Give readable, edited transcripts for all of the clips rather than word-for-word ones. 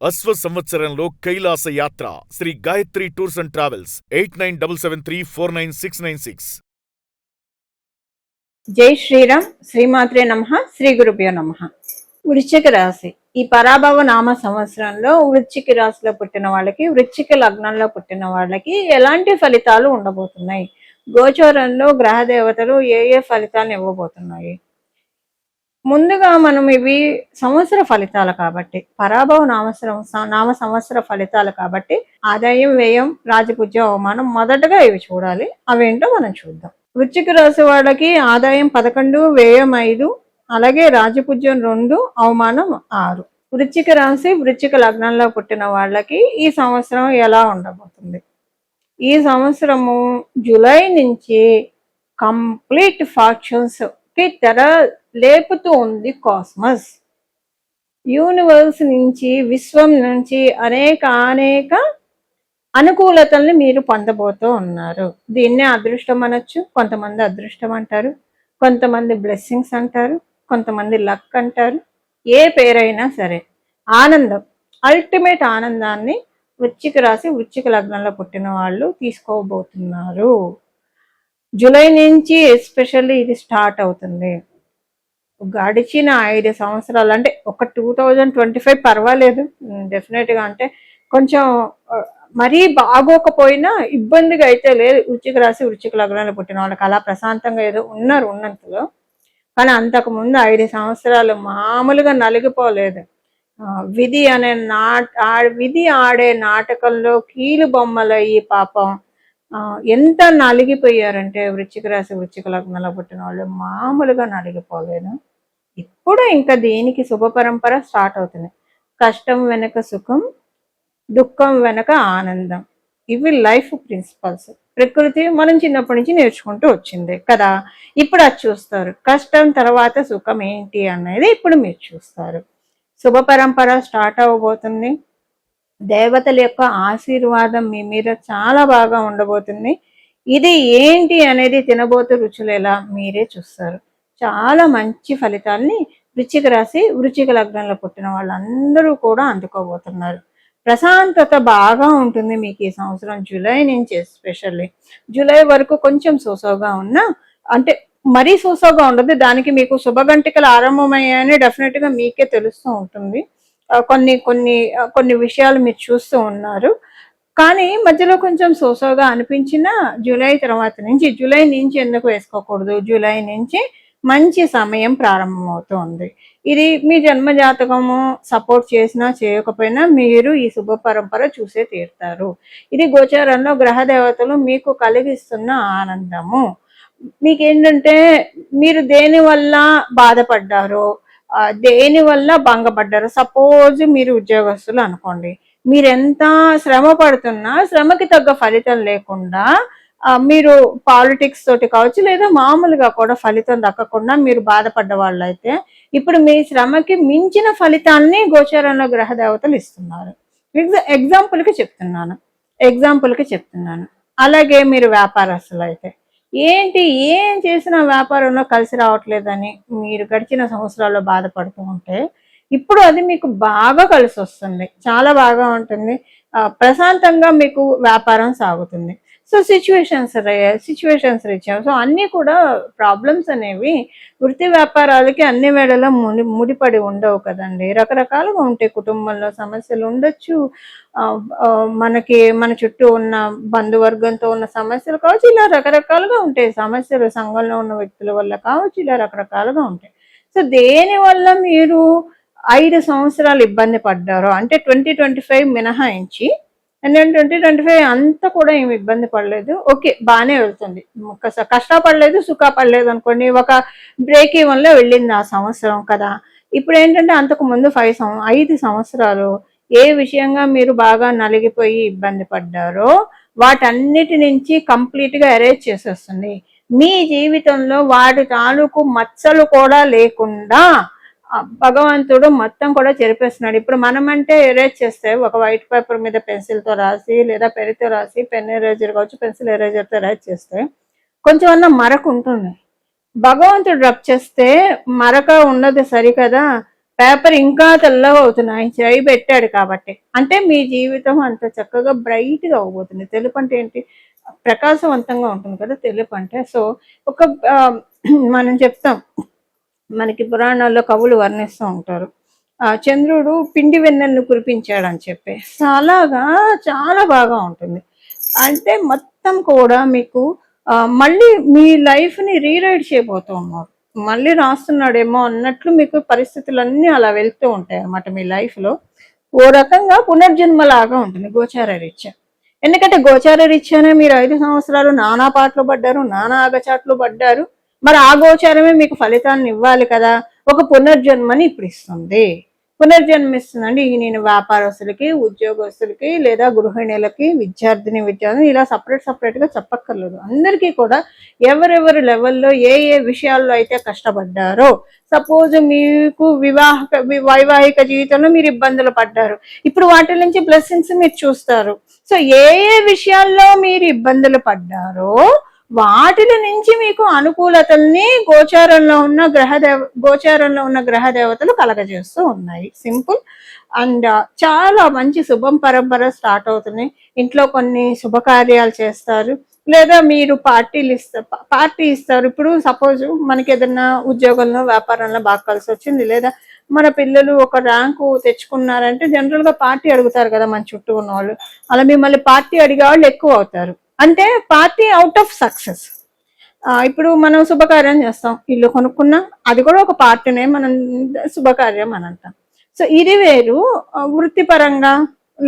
అశ్వ సంవత్సరంలో కైలాస యాత్ర Sri Gayatri tours and travels 8977349696. జై శ్రీరామ్. శ్రీమాత్రే నమః. శ్రీ గురుభ్యో నమః. వృశ్చిక రాశి ఈ పరాభవ నామ సంవత్సరంలో వృశ్చిక రాశిలో పుట్టిన వాళ్ళకి, వృశ్చిక లగ్నంలో పుట్టిన వాళ్ళకి ఎలాంటి ఫలితాలు ఉండబోతున్నాయి, గోచరంలో గ్రహ దేవతలు ఏ ఫలితాలను ఇవ్వబోతున్నాయి? ముందుగా మనం ఇవి సంవత్సర ఫలితాలు కాబట్టి, పరాభవ నామ సంవత్సర ఫలితాలు కాబట్టి ఆదాయం, వ్యయం, రాజపూజ్యం, అవమానం మొదటగా ఇవి చూడాలి. అవేంటో మనం చూద్దాం. వృశ్చిక రాశి వాళ్ళకి ఆదాయం 11, వ్యయం 5, అలాగే రాజపూజ్యం 2, అవమానం 6. వృశ్చిక రాశి వృశ్చిక లగ్నంలో పుట్టిన వాళ్ళకి ఈ సంవత్సరం ఎలా ఉండబోతుంది? ఈ సంవత్సరము జూలై నుంచి కంప్లీట్ ఫార్చ్యూన్స్ కి తెర లేపుతూ ఉంది కాస్మస్. యూనివర్స్ నుంచి, విశ్వం నుంచి అనేక అనుకూలతల్ని మీరు పొందబోతూ ఉన్నారు. దీన్నే అదృష్టం అనొచ్చు. కొంతమంది అదృష్టం అంటారు, కొంతమంది బ్లెస్సింగ్స్ అంటారు, కొంతమంది లక్ అంటారు. ఏ పేరైనా సరే ఆనందం, అల్టిమేట్ ఆనందాన్ని వృశ్చిక రాశి వృశ్చిక లగ్నంలో పుట్టిన వాళ్ళు తీసుకోబోతున్నారు. జూలై నుంచి ఎస్పెషల్లీ ఇది స్టార్ట్ అవుతుంది. గడిచిన 5 సంవత్సరాలు అంటే ఒక 2025 పర్వాలేదు డెఫినెట్గా, అంటే కొంచెం మరీ బాగోకపోయినా ఇబ్బందిగా అయితే లేదు. వృశ్చిక రాశి వృశ్చిక లగ్నంలో పుట్టిన వాళ్ళకి అలా ప్రశాంతంగా ఏదో ఉన్నారు ఉన్నంతలో. కానీ అంతకుముందు 5 సంవత్సరాలు మామూలుగా నలిగిపోలేదు. విధి ఆడే నాటకంలో కీలు బొమ్మలయ్యి పాపం ఎంత నలిగిపోయారంటే వృశ్చిక రాశి వృశ్చిక లగ్నంలో పుట్టిన వాళ్ళు మామూలుగా నలిగిపోలేదు. ఇప్పుడు ఇంకా దీనికి శుభ పరంపర స్టార్ట్ అవుతుంది. కష్టం వెనక సుఖం, దుఃఖం వెనక ఆనందం, ఇవి లైఫ్ ప్రిన్సిపల్స్. ప్రకృతి మనం చిన్నప్పటి నుంచి నేర్చుకుంటూ వచ్చింది కదా. ఇప్పుడు అది చూస్తారు. కష్టం తర్వాత సుఖం ఏంటి అనేది ఇప్పుడు మీరు చూస్తారు. శుభ పరంపర స్టార్ట్ అవ్వబోతుంది. దేవతల యొక్క ఆశీర్వాదం మీ మీద చాలా బాగా ఉండబోతుంది. ఇది ఏంటి అనేది తినబోతు రుచులు ఎలా మీరే చూస్తారు. చాలా మంచి ఫలితాల్ని వృశ్చిక రాశి వృశ్చిక లగ్నంలో పుట్టిన వాళ్ళందరూ కూడా అందుకోబోతున్నారు. ప్రశాంతత బాగా ఉంటుంది మీకు ఈ సంవత్సరం. జూలై నుంచి ఎస్పెషల్లీ జూలై వరకు కొంచెం సోసోగా ఉన్నా, అంటే మరీ సోసోగా ఉండదు. దానికి మీకు శుభగంటికలు ఆరంభమయ్యాయని డెఫినెట్గా మీకే తెలుస్తూ ఉంటుంది. కొన్ని విషయాలు మీరు చూస్తూ ఉన్నారు. కానీ మధ్యలో కొంచెం సోసోగా అనిపించినా జూలై నుంచి ఎందుకు వేసుకోకూడదు? జూలై నుంచి మంచి సమయం ప్రారంభమవుతుంది. ఇది మీ జన్మ జాతకము సపోర్ట్ చేసినా చేయకపోయినా మీరు ఈ శుభ పరంపర చూసే తీరుతారు. ఇది గోచారంలో గ్రహ దేవతలు మీకు కలిగిస్తున్న ఆనందము. మీకేంటంటే మీరు దేని వల్ల బాధపడ్డారో, దేని వల్ల భంగపడ్డారో, సపోజ్ మీరు ఉద్యోగస్తులు అనుకోండి, మీరెంత శ్రమ పడుతున్నా శ్రమకి తగ్గ ఫలితం లేకుండా, మీరు పాలిటిక్స్ తోటి కావచ్చు లేదా మామూలుగా కూడా ఫలితం దక్కకుండా మీరు బాధపడ్డ వాళ్ళు అయితే ఇప్పుడు మీ శ్రమకి మించిన ఫలితాన్ని గోచారంలో గ్రహ దేవతలు ఇస్తున్నారు. ఎగ్జాంపుల్కి చెప్తున్నాను. అలాగే మీరు వ్యాపారస్తులు అయితే ఏం చేసినా వ్యాపారంలో కలిసి రావట్లేదని మీరు గడిచిన సంవత్సరాల్లో బాధపడుతూ ఉంటే ఇప్పుడు అది మీకు బాగా కలిసి వస్తుంది. చాలా బాగా ఉంటుంది. ప్రశాంతంగా మీకు వ్యాపారం సాగుతుంది. So situations reach. సో అన్నీ కూడా ప్రాబ్లమ్స్ అనేవి వృత్తి వ్యాపారాలకి అన్ని వేళలా ముడిపడి ఉండవు కదండి. రకరకాలుగా ఉంటాయి. కుటుంబంలో సమస్యలు ఉండొచ్చు, మన చుట్టూ ఉన్న బంధువర్గంతో ఉన్న సమస్యలు కావచ్చు, ఇలా రకరకాలుగా ఉంటాయి సమస్యలు. సంఘంలో ఉన్న వ్యక్తుల వల్ల కావచ్చు, ఇలా రకరకాలుగా ఉంటాయి. సో దేనివల్ల మీరు 5 సంవత్సరాలు ఇబ్బంది పడ్డారో, అంటే 2025 మినహాయించి, అండ్ 2025 అంతా కూడా ఏమి ఇబ్బంది పడలేదు. ఓకే, బాగానే వెళ్తుంది. కష్టపడలేదు, సుఖపడలేదు అనుకోండి. ఒక బ్రేక్ ఈవెన్లో వెళ్ళింది ఆ సంవత్సరం కదా. ఇప్పుడు ఏంటంటే అంతకు ముందు 5 సంవత్సరాలు ఏ విషయంగా మీరు బాగా నలిగిపోయి ఇబ్బంది పడ్డారో వాటన్నిటి నుంచి కంప్లీట్గా ఎరేజ్ చేసేస్తుంది. మీ జీవితంలో వాటి తాలూకు మచ్చలు కూడా లేకుండా భగవంతుడు మొత్తం కూడా చెరిపేస్తున్నాడు. ఇప్పుడు మనమంటే ఎరేజ్ చేస్తే ఒక వైట్ పేపర్ మీద పెన్సిల్తో రాసి లేదా పెన్తో రాసి, పెన్ ఎరేజర్ కావచ్చు, పెన్సిల్ ఎరేజర్తో ఎరేజ్ చేస్తే కొంచెం అన్న మరక ఉంటుంది. భగవంతుడు రబ్ చేస్తే మరక ఉన్నది సరికదా, పేపర్ ఇంకా తెల్లగా అవుతుంది ఆయన చేయి పెట్టాడు కాబట్టి. అంటే మీ జీవితం అంత చక్కగా బ్రైట్గా అవబోతుంది. తెలుపు అంటే ఏంటి, ప్రకాశవంతంగా ఉంటుంది కదా తెలుపు అంటే. సో ఒక మనం చెప్తాం, మనకి పురాణాల్లో కవులు వర్ణిస్తూ ఉంటారు, చంద్రుడు పిండి వెన్నెలను కురిపించాడని చెప్పి. అలాగా చాలా బాగా ఉంటుంది. అంటే మొత్తం కూడా మీకు మళ్ళీ మీ లైఫ్ని రీరైడ్ చేయబోతూ ఉన్నారు, మళ్ళీ రాస్తున్నాడేమో అన్నట్లు మీకు పరిస్థితులన్నీ అలా వెళ్తూ ఉంటాయి అన్నమాట మీ లైఫ్లో. ఓ రకంగా పునర్జన్మ లాగా ఉంటుంది గోచార రీత్యా. ఎందుకంటే గోచార రీత్యానే మీరు 5 సంవత్సరాలు నానా పాటలు పడ్డారు, నానా ఆగచాట్లు పడ్డారు. మరి ఆ గోచారమే మీకు ఫలితాన్ని ఇవ్వాలి కదా, ఒక పునర్జన్మని ఇప్పుడు ఇస్తుంది. పునర్జన్మ ఇస్తుందండి. నేను వ్యాపారస్తులకి, ఉద్యోగస్తులకి, లేదా గృహిణులకి, విద్యార్థిని ఇలా సపరేట్గా చెప్పక్కర్లేదు. అందరికీ కూడా ఎవరెవరి లెవెల్లో ఏ ఏ విషయాల్లో అయితే కష్టపడ్డారో, సపోజ్ మీకు వైవాహిక జీవితంలో మీరు ఇబ్బందులు పడ్డారు, ఇప్పుడు వాటి నుంచి బ్లెస్సింగ్స్ మీరు చూస్తారు. సో ఏ ఏ విషయాల్లో మీరు ఇబ్బందులు పడ్డారో వాటిల నుంచి మీకు అనుకూలతల్ని గోచారంలో ఉన్న గ్రహ దేవతలు కలగజేస్తూ ఉన్నాయి. సింపుల్. అండ్ చాలా మంచి శుభం పరంపర స్టార్ట్ అవుతుంది. ఇంట్లో కొన్ని శుభకార్యాలు చేస్తారు, లేదా మీరు పార్టీ ఇస్తారు. ఇప్పుడు సపోజ్ మనకి ఏదైనా ఉద్యోగంలో వ్యాపారంలో బాగా కలిసి వచ్చింది, లేదా మన పిల్లలు ఒక ర్యాంకు తెచ్చుకున్నారంటే జనరల్గా పార్టీ అడుగుతారు కదా మన చుట్టూ ఉన్న వాళ్ళు. అలా మిమ్మల్ని పార్టీ అడిగే వాళ్ళు ఎక్కువ అవుతారు. అంటే పార్టీ అవుట్ ఆఫ్ సక్సెస్. ఇప్పుడు మనం శుభకార్యం చేస్తాం, ఇల్లు కొనుక్కున్నా అది కూడా ఒక పార్టీనే, మనం శుభకార్యం అని అంటాం. సో ఇది వేరు. వృత్తిపరంగా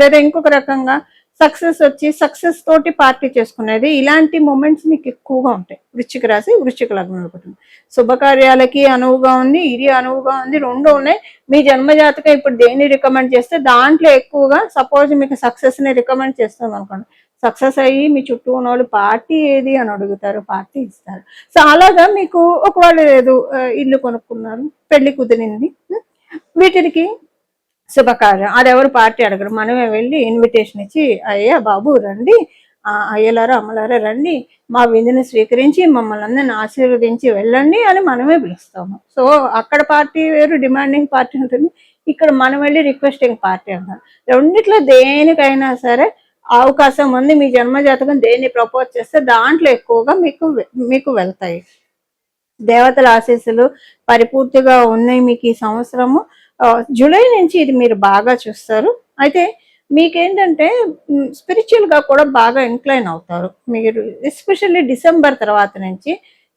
లేదా ఇంకొక రకంగా సక్సెస్ వచ్చి సక్సెస్ తోటి పార్టీ చేసుకునేది, ఇలాంటి మూమెంట్స్ మీకు ఎక్కువగా ఉంటాయి వృశ్చిక రాశి వృశ్చిక లగ్నం కుటుంబం. శుభకార్యాలకి అనువుగా ఉంది, ఇది అనువుగా ఉంది, రెండు ఉన్నాయి. మీ జన్మజాతకం ఇప్పుడు దేన్ని రికమెండ్ చేస్తే దాంట్లో ఎక్కువగా, సపోజ్ మీకు సక్సెస్ని రికమెండ్ చేస్తుంది అనుకోండి, సక్సెస్ అయ్యి మీ చుట్టూ ఉన్న వాళ్ళు పార్టీ ఏది అని అడుగుతారు, పార్టీ ఇస్తారు. సో అలాగా మీకు ఒకవేళ లేదు ఇల్లు కొనుక్కున్నారు, పెళ్లి కుదిరింది, వీటికి శుభకార్యం, అది ఎవరు పార్టీ అడగరు, మనమే వెళ్ళి ఇన్విటేషన్ ఇచ్చి అయ్యా బాబు రండి, అయ్యలారా అమ్మలారా రండి, మా విందుని స్వీకరించి మమ్మల్ని అందరిని ఆశీర్వదించి వెళ్ళండి అని మనమే పిలుస్తాము. సో అక్కడ పార్టీ వేరు, డిమాండింగ్ పార్టీ ఉంటుంది, ఇక్కడ మనం వెళ్ళి రిక్వెస్టింగ్ పార్టీ అంటాం. రెండిట్లో దేనికైనా సరే అవకాశం ఉంది. మీ జన్మజాతకం దేన్ని ప్రపోజ్ చేస్తే దాంట్లో ఎక్కువగా మీకు వెళ్తాయి. దేవతల ఆశీస్సులు పరిపూర్తిగా ఉన్నాయి మీకు ఈ సంవత్సరము. జూలై నుంచి ఇది మీరు బాగా చూస్తారు. అయితే మీకేంటంటే స్పిరిచువల్గా కూడా బాగా ఇంక్లైన్ అవుతారు మీరు, ఎస్పెషల్లీ డిసెంబర్ తర్వాత నుంచి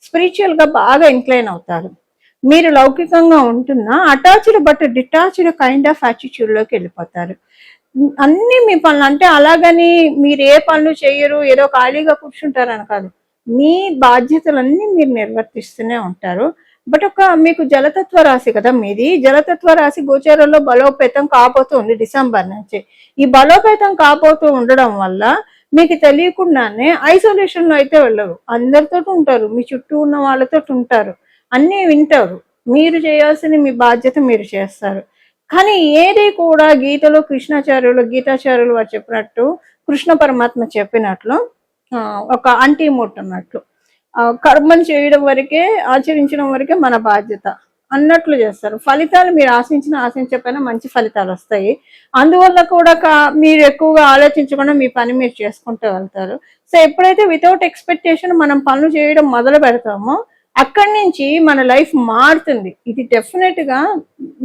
స్పిరిచువల్గా బాగా ఇంక్లైన్ అవుతారు. మీరు లౌకికంగా ఉంటున్నా attached but detached kind of యాటిట్యూడ్లోకి వెళ్ళిపోతారు. అన్ని మీ పనులు, అంటే అలాగని మీరు ఏ పనులు చేయరు, ఏదో ఖాళీగా కూర్చుంటారని కాదు, మీ బాధ్యతలన్నీ మీరు నిర్వర్తిస్తూనే ఉంటారు. బట్ మీకు జలతత్వ రాశి కదా మీది, జలతత్వ రాశి గోచారంలో బలోపేతం కాబోతుంది డిసెంబర్ నుంచి. ఈ బలోపేతం కాబోతూ ఉండడం వల్ల మీకు తెలియకుండానే ఐసోలేషన్లో అయితే వెళ్ళరు, అందరితో ఉంటారు, మీ చుట్టూ ఉన్న వాళ్ళతో ఉంటారు, అన్నీ వింటారు, మీరు చేయాల్సిన మీ బాధ్యత మీరు చేస్తారు. కానీ ఏది కూడా గీతలో గీతాచార్యులు వారు చెప్పినట్టు, కృష్ణ పరమాత్మ చెప్పినట్లు ఒక అంటీమూట్ అన్నట్లు, కర్మను చేయడం వరకే, ఆచరించడం వరకే మన బాధ్యత అన్నట్లు చేస్తారు. ఫలితాలు మీరు ఆశించకపోయినా మంచి ఫలితాలు వస్తాయి. అందువల్ల కూడా మీరు ఎక్కువగా ఆలోచించకుండా మీ పని మీరు చేసుకుంటూ వెళ్తారు. సో ఎప్పుడైతే వితౌట్ ఎక్స్పెక్టేషన్ మనం పనులు చేయడం మొదలు పెడతామో అక్కడి నుంచి మన లైఫ్ మారుతుంది. ఇది డెఫినెట్గా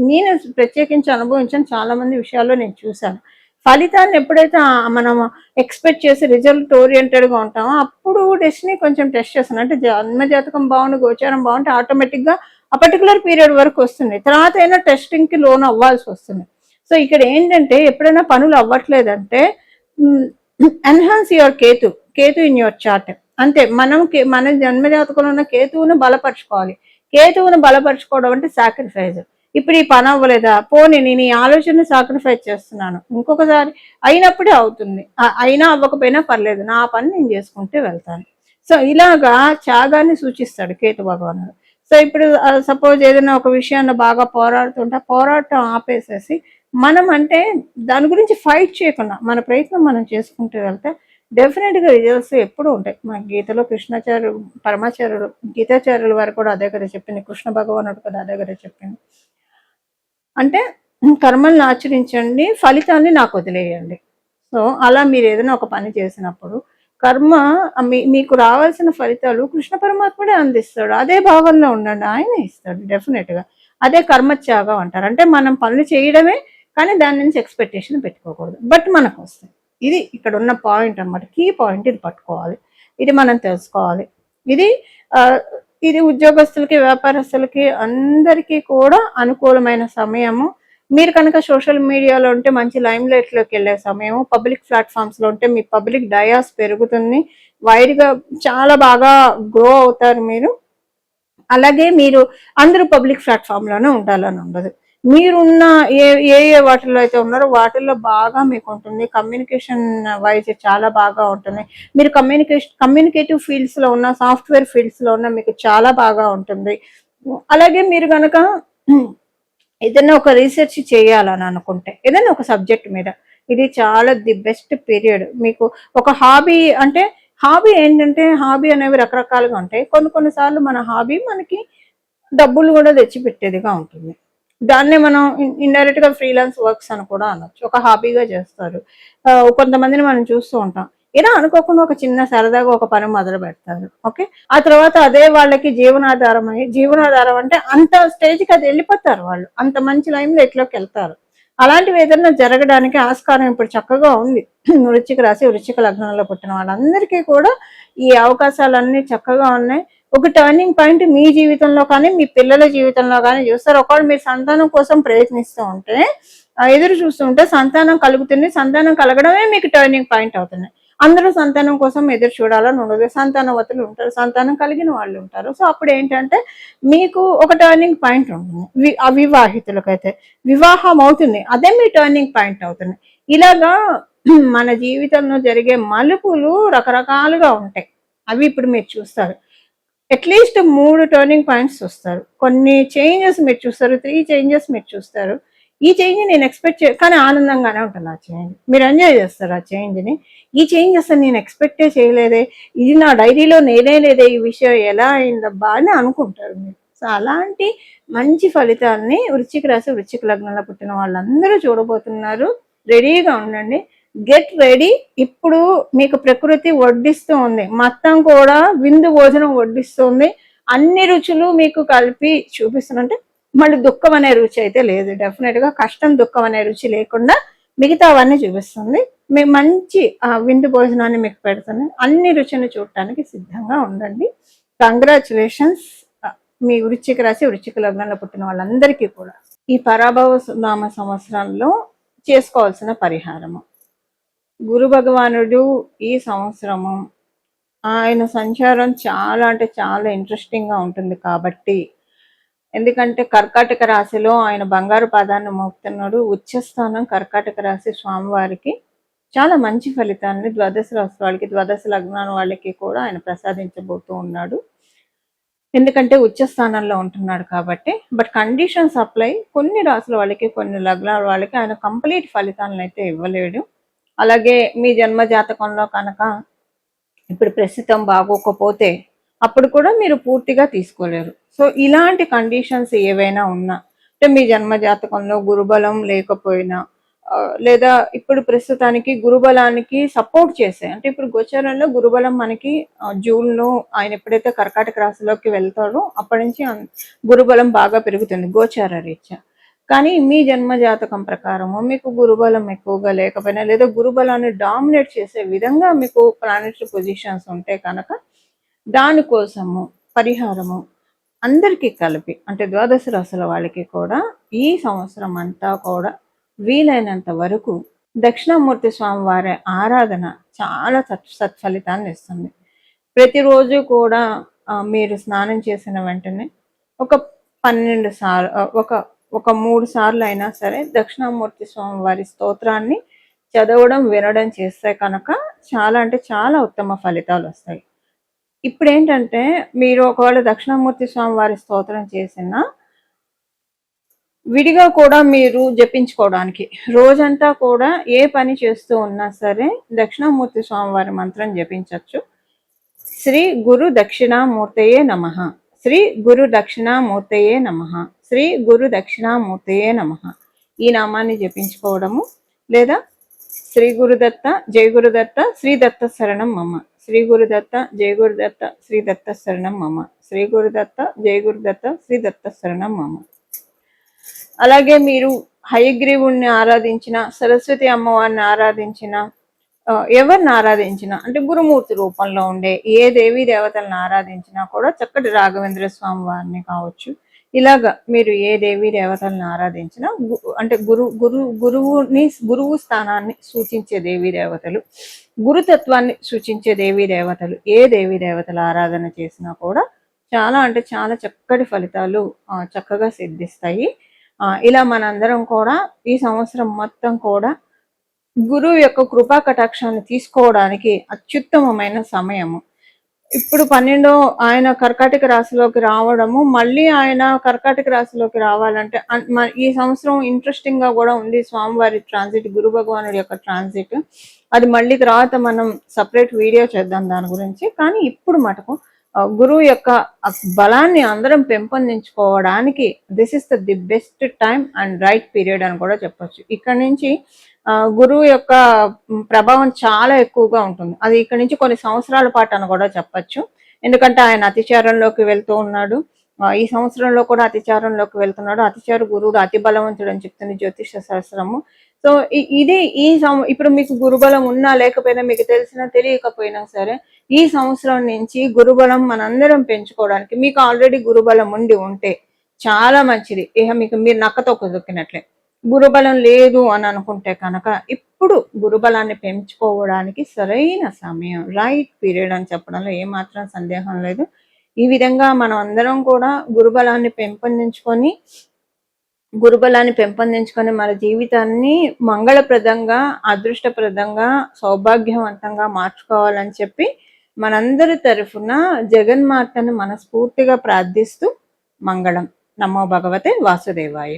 నేను ప్రత్యేకించి అనుభవించాను, చాలా మంది విషయాల్లో నేను చూశాను. ఫలితాన్ని ఎప్పుడైతే మనం ఎక్స్పెక్ట్ చేసి రిజల్ట్ ఓరియంటెడ్గా ఉంటామో అప్పుడు డెస్టినీ కొంచెం టెస్ట్ చేస్తాను. అంటే జన్మజాతకం బాగుండి గోచారం బాగుంటే ఆటోమేటిక్గా ఆ పర్టికులర్ పీరియడ్ వరకు వస్తుంది, తర్వాత అయినా టెస్టింగ్కి లోన్ అవ్వాల్సి వస్తుంది. సో ఇక్కడ ఏంటంటే ఎప్పుడైనా పనులు అవ్వట్లేదంటే enhance your Ketu in your chart. అంతే, మన జన్మజాతకంలో ఉన్న కేతువును బలపరచుకోవాలి. కేతువును బలపరచుకోవడం అంటే సాక్రిఫైస్. ఇప్పుడు ఈ పని అవ్వలేదా, పోనీ నేను ఈ ఆలోచన సాక్రిఫైస్ చేస్తున్నాను, ఇంకొకసారి అయినప్పుడే అవుతుంది, అయినా అవ్వకపోయినా పర్లేదు, నా పని నేను చేసుకుంటే వెళ్తాను. సో ఇలాగా త్యాగాన్ని సూచిస్తాడు కేతు భగవానుడు. సో ఇప్పుడు సపోజ్ ఏదైనా ఒక విషయాన్ని బాగా పోరాడుతుంటే పోరాటం ఆపేసేసి మనం అంటే దాని గురించి ఫైట్ చేయకుండా మన ప్రయత్నం మనం చేసుకుంటూ వెళ్తే డెఫినెట్గా రిజల్ట్స్ ఎప్పుడు ఉంటాయి. మన గీతలో గీతాచార్యులు వారు కూడా అదే కదా చెప్పింది, కృష్ణ భగవానుడు కూడా అదే కదా చెప్పింది. అంటే కర్మల్ని ఆచరించండి, ఫలితాన్ని నాకు వదిలేయండి. సో అలా మీరు ఏదైనా ఒక పని చేసినప్పుడు కర్మ మీకు రావాల్సిన ఫలితాలు కృష్ణ పరమాత్ముడే అందిస్తాడు. అదే భావనలో ఉండండి, ఆయన ఇస్తాడు డెఫినెట్గా. అదే కర్మత్యాగం అంటారు. అంటే మనం పనులు చేయడమే, కానీ దాని నుంచి ఎక్స్పెక్టేషన్ పెట్టుకోకూడదు, బట్ మనకు వస్తాయి. ఇది ఇక్కడ ఉన్న పాయింట్ అనమాట, కీ పాయింట్. ఇది పట్టుకోవాలి, ఇది మనం తెలుసుకోవాలి. ఇది ఇది ఉద్యోగస్తులకి, వ్యాపారస్తులకి, అందరికీ కూడా అనుకూలమైన సమయము. మీరు కనుక సోషల్ మీడియాలో ఉంటే మంచి లైమ్ లైట్లోకి వెళ్ళే సమయం, పబ్లిక్ ప్లాట్ఫామ్స్లో ఉంటే మీ పబ్లిక్ డయాస్ పెరుగుతుంది, వైడ్గా చాలా బాగా గ్రో అవుతారు మీరు. అలాగే మీరు అందరూ పబ్లిక్ ప్లాట్ఫామ్లోనే ఉండాలని ఉండదు. మీరున్న ఏ ఏ వాటిల్లో అయితే ఉన్నారో వాటిల్లో బాగా మీకు ఉంటుంది. కమ్యూనికేషన్ వైజ్ చాలా బాగా ఉంటుంది. మీరు కమ్యూనికేటివ్ ఫీల్డ్స్లో ఉన్న, సాఫ్ట్వేర్ ఫీల్డ్స్లో ఉన్న మీకు చాలా బాగా ఉంటుంది. అలాగే మీరు కనుక ఏదైనా ఒక రీసెర్చ్ చేయాలని అనుకుంటే ఏదైనా ఒక సబ్జెక్ట్ మీద, ఇది చాలా ది బెస్ట్ పీరియడ్. మీకు ఒక హాబీ అంటే, హాబీ ఏంటంటే, హాబీ అనేవి రకరకాలుగా ఉంటాయి. కొన్నిసార్లు మన హాబీ మనకి డబ్బులు కూడా తెచ్చిపెట్టేదిగా ఉంటుంది. దాన్నే మనం ఇండైరెక్ట్ గా ఫ్రీలాన్స్ వర్క్స్ అని కూడా అనొచ్చు. ఒక హాబీగా చేస్తారు. కొంతమందిని మనం చూస్తూ ఉంటాం, ఇలా అనుకోకుండా ఒక చిన్న సరదాగా ఒక పని మొదలు పెడతారు. ఓకే, ఆ తర్వాత అదే వాళ్ళకి జీవనాధారం అంటే అంత స్టేజ్కి అది వెళ్ళిపోతారు. వాళ్ళు అంత మంచి లైన్లో ఎట్లోకి వెళ్తారు. అలాంటివి ఏదైనా జరగడానికి ఆస్కారం ఇప్పుడు చక్కగా ఉంది. వృశ్చిక రాశి, వృశ్చిక లగ్నంలో పుట్టిన వాళ్ళందరికీ కూడా ఈ అవకాశాలన్నీ చక్కగా ఉన్నాయి. ఒక టర్నింగ్ పాయింట్ మీ జీవితంలో కానీ, మీ పిల్లల జీవితంలో కానీ చూస్తారు. ఒకవేళ మీరు సంతానం కోసం ప్రయత్నిస్తూ ఉంటే, ఎదురు చూస్తూ ఉంటే సంతానం కలుగుతుంది. సంతానం కలగడమే మీకు టర్నింగ్ పాయింట్ అవుతుంది. అందరూ సంతానం కోసం ఎదురు చూడాలని ఉండదు. సంతానవతులు ఉంటారు, సంతానం కలిగిన వాళ్ళు ఉంటారు. సో అప్పుడు ఏంటంటే మీకు ఒక టర్నింగ్ పాయింట్ ఉంటుంది. అవివాహితులకైతే వివాహం అవుతుంది, అదే మీ టర్నింగ్ పాయింట్ అవుతుంది. ఇలాగా మన జీవితంలో జరిగే మలుపులు రకరకాలుగా ఉంటాయి. అవి ఇప్పుడు మీరు చూస్తారు. అట్లీస్ట్ 3 టర్నింగ్ పాయింట్స్ చూస్తారు, కొన్ని చేంజెస్ మీరు చూస్తారు, 3 చేంజెస్ మీరు చూస్తారు. ఈ చేంజ్ నేను ఎక్స్పెక్ట్ కానీ ఆనందంగానే ఉంటుంది. ఆ చేంజ్ మీరు ఎంజాయ్ చేస్తారు. ఆ చేంజ్ని, ఈ చేంజ్ అసలు నేను ఎక్స్పెక్టే చేయలేదే, ఇది నా డైరీలో నేనే లేదే, ఈ విషయం ఎలా అయిందబ్బా అని అనుకుంటారు మీరు. సో అలాంటి మంచి ఫలితాలని వృశ్చిక రాశి, వృశ్చిక లగ్నంలో పుట్టిన వాళ్ళందరూ చూడబోతున్నారు. రెడీగా ఉండండి, గెట్ రెడీ. ఇప్పుడు మీకు ప్రకృతి వడ్డిస్తూ ఉంది, మొత్తం కూడా విందు భోజనం వడ్డిస్తుంది. అన్ని రుచులు మీకు కలిపి చూపిస్తుందంటే మళ్ళీ దుఃఖం అనే రుచి అయితే లేదు. డెఫినెట్ గా కష్టం, దుఃఖం అనే రుచి లేకుండా మిగతా అవన్నీ చూపిస్తుంది. మీ మంచి విందు భోజనాన్ని మీకు పెడుతుంది. అన్ని రుచిని చూడటానికి సిద్ధంగా ఉండండి. కంగ్రాచులేషన్స్ మీ వృశ్చిక రాశి, వృశ్చిక లగ్నంలో పుట్టిన వాళ్ళందరికీ కూడా. ఈ పరాభవ నామ సంవత్సరంలో చేసుకోవాల్సిన పరిహారము, గురు భగవానుడు ఈ సంవత్సరము ఆయన సంచారం చాలా అంటే చాలా ఇంట్రెస్టింగ్ గా ఉంటుంది. కాబట్టి ఎందుకంటే కర్కాటక రాశిలో ఆయన బంగారు పాదాన్ని మోపుతున్నాడు. ఉచ్చస్థానం కర్కాటక రాశి స్వామివారికి చాలా మంచి ఫలితాన్ని ద్వాదశ రాశి వాళ్ళకి, ద్వాదశ లగ్నాల వాళ్ళకి కూడా ఆయన ప్రసాదించబోతూ ఉన్నాడు. ఎందుకంటే ఉచ్చస్థానంలో ఉంటున్నాడు కాబట్టి. But conditions apply. కొన్ని రాశుల వాళ్ళకి, కొన్ని లగ్నాల వాళ్ళకి ఆయన కంప్లీట్ ఫలితాలను అయితే ఇవ్వలేడు. అలాగే మీ జన్మ జాతకంలో కనుక ఇప్పుడు ప్రస్తుతం బాగోకపోతే అప్పుడు కూడా మీరు పూర్తిగా తీసుకోలేరు. సో ఇలాంటి కండిషన్స్ ఏవైనా ఉన్నా, అంటే మీ జన్మ జాతకంలో గురుబలం లేకపోయినా, లేదా ఇప్పుడు ప్రస్తుతానికి గురుబలానికి సపోర్ట్ చేసే, అంటే ఇప్పుడు గోచారంలో గురుబలం మనకి జూన్లో ఆయన ఎప్పుడైతే కర్కాటక రాశిలోకి వెళ్తాడో అప్పటి నుంచి గురుబలం బాగా పెరుగుతుంది గోచార రీత్యా. కానీ మీ జన్మ జాతకం ప్రకారము మీకు గురుబలం ఎక్కువగా లేకపోయినా, లేదా గురుబలాన్ని డామినేట్ చేసే విధంగా మీకు ప్లానెటరీ పొజిషన్స్ ఉంటే కనుక దానికోసము పరిహారము అందరికీ కలిపి, అంటే ద్వాదశ రాశుల వాళ్ళకి కూడా ఈ సంవత్సరం అంతా కూడా వీలైనంత వరకు దక్షిణామూర్తి స్వామి వారి ఆరాధన చాలా సత్ఫలితాన్ని ఇస్తుంది. ప్రతిరోజు కూడా మీరు స్నానం చేసిన వెంటనే ఒక 12 సార్లు, ఒక 3 సార్లు అయినా సరే దక్షిణామూర్తి స్వామి వారి స్తోత్రాన్ని చదవడం, వినడం చేస్తే కనుక చాలా అంటే చాలా ఉత్తమ ఫలితాలు వస్తాయి. ఇప్పుడు ఏంటంటే మీరు ఒకవేళ దక్షిణామూర్తి స్వామి వారి స్తోత్రం చేసిన విడిగా కూడా మీరు జపించుకోవడానికి, రోజంతా కూడా ఏ పని చేస్తూ ఉన్నా సరే దక్షిణామూర్తి స్వామి వారి మంత్రం జపించవచ్చు. శ్రీ గురు దక్షిణామూర్తయే నమః, శ్రీ గురు దక్షిణామూర్తయే నమః. శ్రీ గురు దక్షిణామూర్తయే నమః. ఈ నామాన్ని జపించుకోవడము, లేదా శ్రీ గురుదత్త జయ గురుదత్త శ్రీ దత్త శరణం మమ, శ్రీ గురుదత్త జయ గురుదత్త శ్రీ దత్త శరణం మమ, శ్రీ గురుదత్త జయ గురుదత్త శ్రీ దత్త శరణం మమ. అలాగే మీరు హయగ్రీవుణ్ణి ఆరాధించిన, సరస్వతి అమ్మవారిని ఆరాధించిన, ఎవరిని ఆరాధించినా అంటే గురుమూర్తి రూపంలో ఉండే ఏ దేవీ దేవతలను ఆరాధించినా కూడా చక్కటి రాఘవేంద్ర స్వామి వారిని కావచ్చు, ఇలాగా మీరు ఏ దేవీ దేవతలను ఆరాధించినా అంటే గురువు స్థానాన్ని సూచించే దేవీ దేవతలు, గురుతత్వాన్ని సూచించే దేవీ దేవతలు, ఏ దేవీ దేవతల ఆరాధన చేసినా కూడా చాలా అంటే చాలా చక్కటి ఫలితాలు చక్కగా సిద్ధిస్తాయి. ఇలా మనందరం కూడా ఈ సంవత్సరం మొత్తం కూడా గురువు యొక్క కృపా కటాక్షాన్ని తీసుకోవడానికి అత్యుత్తమమైన సమయము. ఇప్పుడు 12 ఆయన కర్కాటక రాశిలోకి రావడము, మళ్ళీ ఆయన కర్కాటక రాశిలోకి రావాలంటే ఈ సంవత్సరం ఇంట్రెస్టింగ్ గా కూడా ఉంది స్వామివారి ట్రాన్సిట్, గురు భగవానుడి యొక్క ట్రాన్సిట్. అది మళ్ళీ తర్వాత మనం సపరేట్ వీడియో చేద్దాం దాని గురించి. కానీ ఇప్పుడు మటుకు గురువు యొక్క బలాన్ని అందరం పెంపొందించుకోవడానికి this is the best time and right period అని కూడా చెప్పొచ్చు. ఇక్కడ నుంచి గురువు యొక్క ప్రభావం చాలా ఎక్కువగా ఉంటుంది. అది ఇక్కడ నుంచి కొన్ని సంవత్సరాల పాటు అని కూడా చెప్పచ్చు. ఎందుకంటే ఆయన అతిచారంలోకి వెళ్తూ ఉన్నాడు. ఈ సంవత్సరంలో కూడా అతిచారంలోకి వెళ్తున్నాడు. అతిచార గురువుడు అతి బలవంతుడు అని చెప్తుంది జ్యోతిష శాస్త్రము. సో ఇది ఇప్పుడు మీకు గురుబలం ఉన్నా లేకపోయినా, మీకు తెలిసినా తెలియకపోయినా సరే, ఈ సంవత్సరం నుంచి గురుబలం మనందరం పెంచుకోవడానికి, మీకు ఆల్రెడీ గురుబలం ఉంటే చాలా మంచిది. ఇక మీకు మీరు నక్కతో కుదుకినట్లే. గురుబలం లేదు అని అనుకుంటే కనుక ఇప్పుడు గురుబలాన్ని పెంచుకోవడానికి సరైన సమయం, రైట్ పీరియడ్ అని చెప్పడంలో ఏమాత్రం సందేహం లేదు. ఈ విధంగా మనం అందరం కూడా గురుబలాన్ని పెంపొందించుకొని మన జీవితాన్ని మంగళప్రదంగా, అదృష్టప్రదంగా, సౌభాగ్యవంతంగా మార్చుకోవాలని చెప్పి మనందరి తరఫున జగన్మాతను మనస్ఫూర్తిగా ప్రార్థిస్తూ మంగళం. నమో భగవతే వాసుదేవాయ.